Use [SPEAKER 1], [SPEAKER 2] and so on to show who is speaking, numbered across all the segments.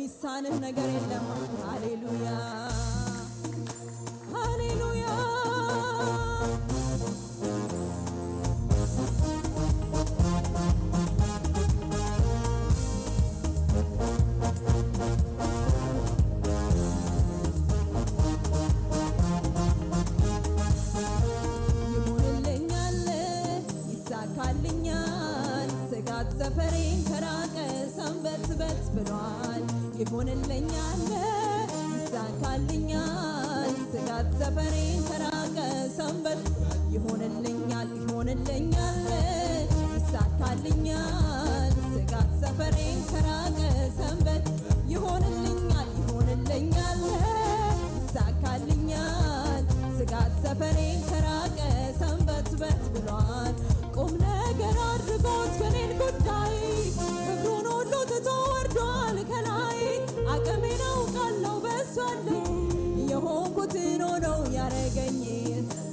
[SPEAKER 1] የሚሳንህ ነገር የለም። ሃሌሉያ ሃሌሉያ ሰፈሬን ከራቀ ሰንበትበት ብሏል። ይሆንልኛል ይሳካልኛል ስጋት ሰፈሬን ከራቀ ሰንበት ይሆንልኛል ይሆንልኛል ይሳካልኛል ስጋት ሰፈሬን ከራቀ ሰንበት ይሆንልኛል ይሆንልኛል ይሳካልኛል ስጋት ሰፈሬን ከራቀ ሰንበትበት ብሏል። ቁም ነገር አድርጎት የኔን ጉዳይ ክብሩን ሁሉ ትቶ ወርዷል ከላይ። አቅሜን አውቃለሁ በሱ አለኝ የሆንኩትን ሆነው ያረገኝ።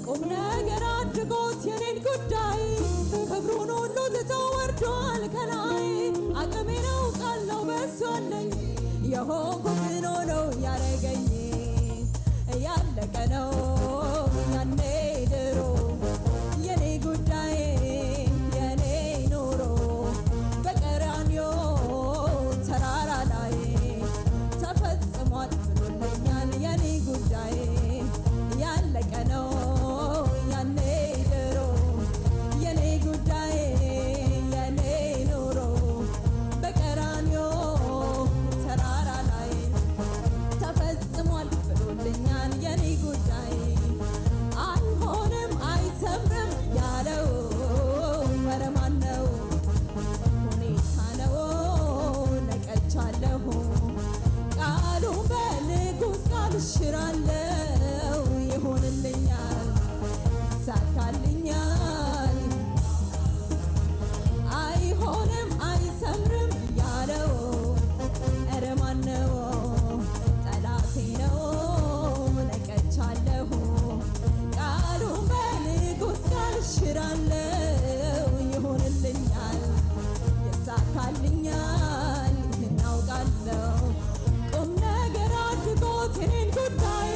[SPEAKER 1] ቁም ነገር አድርጎት የኔን ጉዳይ ክብሩን ሁሉ ትቶ ወርዷል ከላይ። አቅሜን አውቃለሁ በሱ አለኝ የሆንኩትን ሆነው ያረገኝ። ያለቀ ነው ያኔ ድሮ የኔ ጉዳይ የኔ ኑሮ በቀራንዮ ተራራ ላይ ተፈጽሟል ብሎልኛል የኔ ጉዳይ። ያለቀ ነው ያኔ ድሮ የኔ ጉዳይ የኔ ኑሮ በቀራንዮ ተራራ ላይ ተፈጽሟል ብሎልኛል የኔ ጉዳይ። አይሆንም አይሰምርም ያለው ኧረ ማነው? ሁኔታ ነው ነቀቻለሁ ቃሉን በንጉሥ ቃል እሽራለሁ። ይሆንልኛል ይሳካልኛል አይሆንም አይሰምርም ያለው ኧረ ማነው? ጠላቴ ነው ነቀቻለሁ ቃሉን በንጉሥ ቃል እሽራለሁ። ይሆንልኛል ይሳካልኛል ይህን አውቃለሁ። ቁም ነገር አድርጎት የኔን ጉዳይ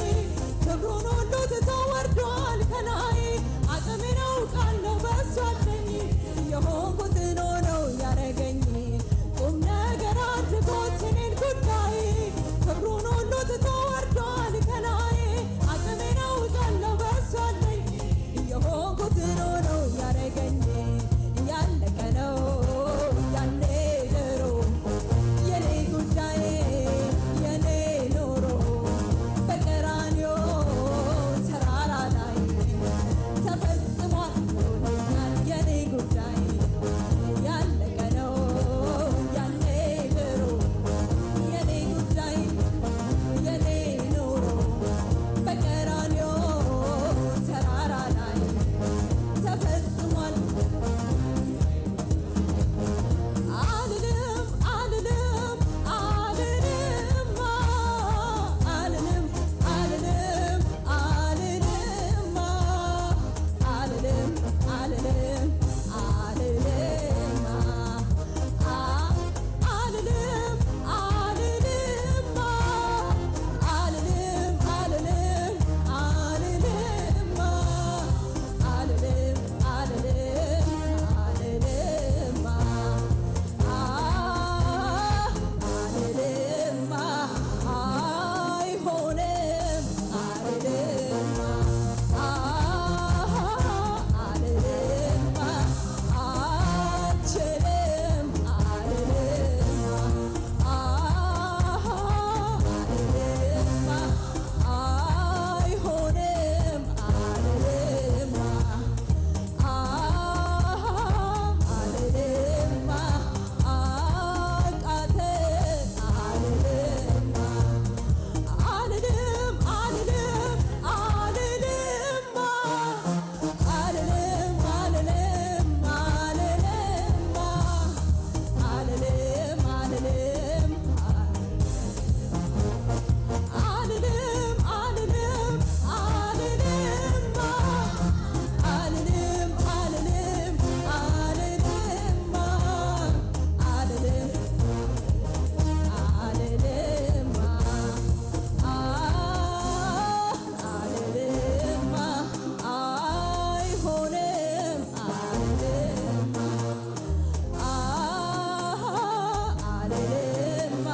[SPEAKER 1] አልልማ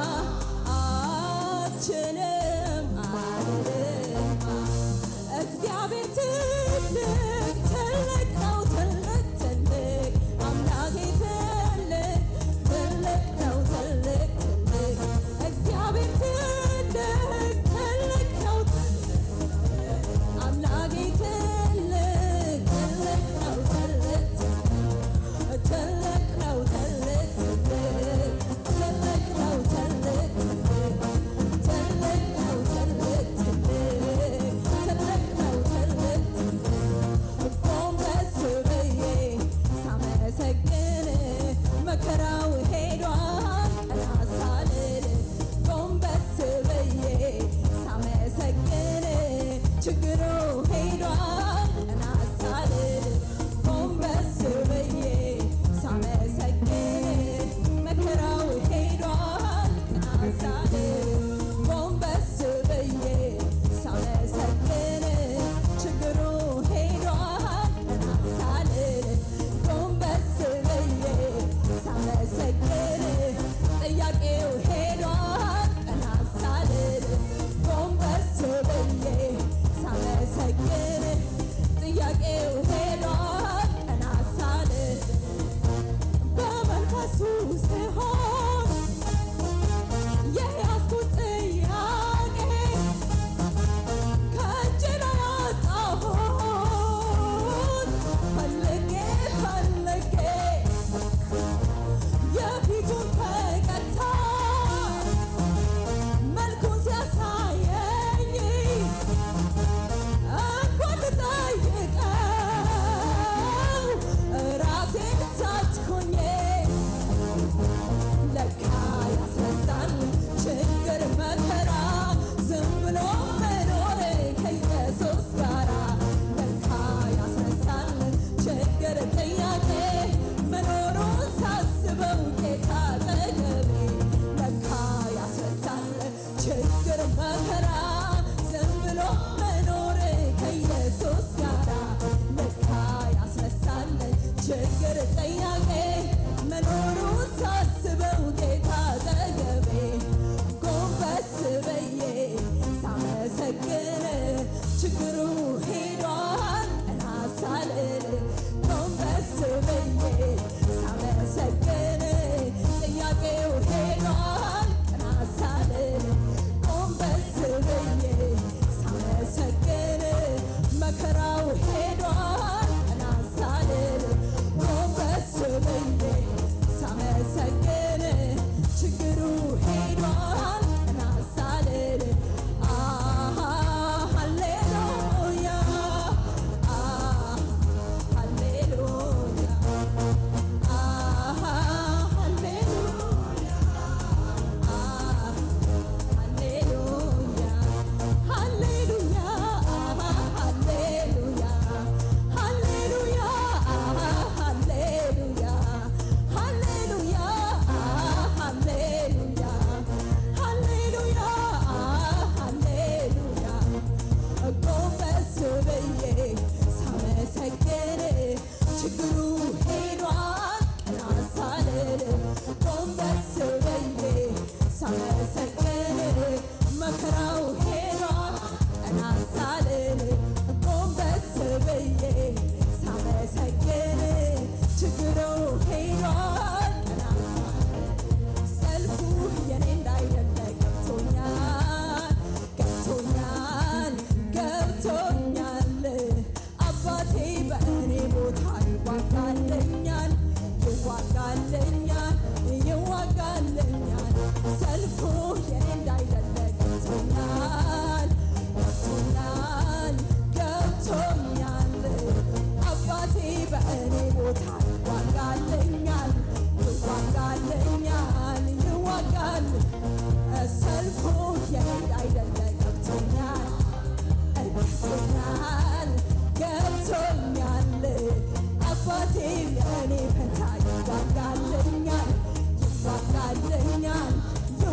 [SPEAKER 1] አልችልም አልልማ እግዚአብሔር ትልቅ ትልቅ ነው ትልቅ ትልቅ አምላኬ ትልቅ ትልቅ ነው ትልቅ ትልቅ እግዚአብሔር ትልቅ ትልቅ ነው አምላኬ ትልቅ ትልቅ ነው ትልቅ ትልቅ ነው ትልቅ ትልቅ ነው ትልቅ ትልቅ ነው ትልቅ ትልቅ ነው ትልቅ ጎንበስ ብዬ ሳመሰግን መከራው ሄዷል ቀና ሳልል ጎንበስ ብዬ ሳመሰግን ችግሩ ሄዷል ቀና ሳልል ጎንበስ ብዬ ሳመሰግን መከራው ሄዷል ቀና ሳልል ጎንበስ ብዬ ሳመሰግን ችግሩ ሄዷል ቀና ሳልል ጎንበስ ብዬ ሳመሰግን ጥያቄው ሄዷል ቀና ሳልል ጎንበስ ብዬ ሳመሰግን ጥያቄው ሄዷል ቀና ሳልል በመንፈሱ ስሆን የያዝኩት ጥያቄ ከእጅ ላይ አጣሁት ፈልጌ ፈልጌ የፊቱን ፈገግታ መልኩን ሲያሳየኝ እንኳን ልጠይቀው ራሴን ሳትኩኝ ለካ ያስረሳል ችግር መከራ ዝም ብሎ መኖር ከኢየሱስ ጋራ ለካ ያስረሳል ችግር ጥያቄ መኖሩን ሳስበው ጌታ አጠገቤ ለካ ያስረሳል ችግር መከራ ዝም ብሎ መኖር ከኢየሱስ ጋራ ለካ ያስረሳል ችግር ጥያቄ መኖሩን ሳስበው ጌታ አጠገቤ ጎንበስ ብዬ ሳመሰግን ችግሩ ሄዷል ቀና ሳልል ጎንበስ ብዬ ሳመሰግን ጥያቄው ሄዷል ቀና ሳልል ጎንበስ ብዬ ሳመሰግን መከራው ሄዷል ቀና ሳልል ጎንበስ ብዬ ሳመሰግን ችግሩ ሄዷል ቀና ሳልል ሃሌሉያ ሃሌሉያ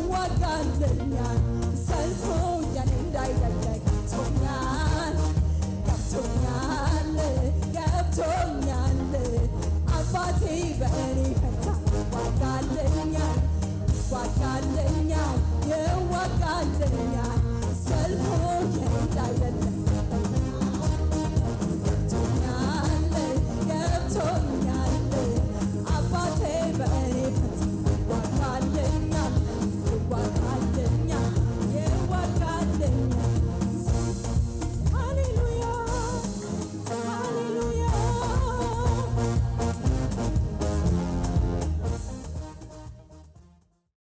[SPEAKER 1] ይዋጋልኛል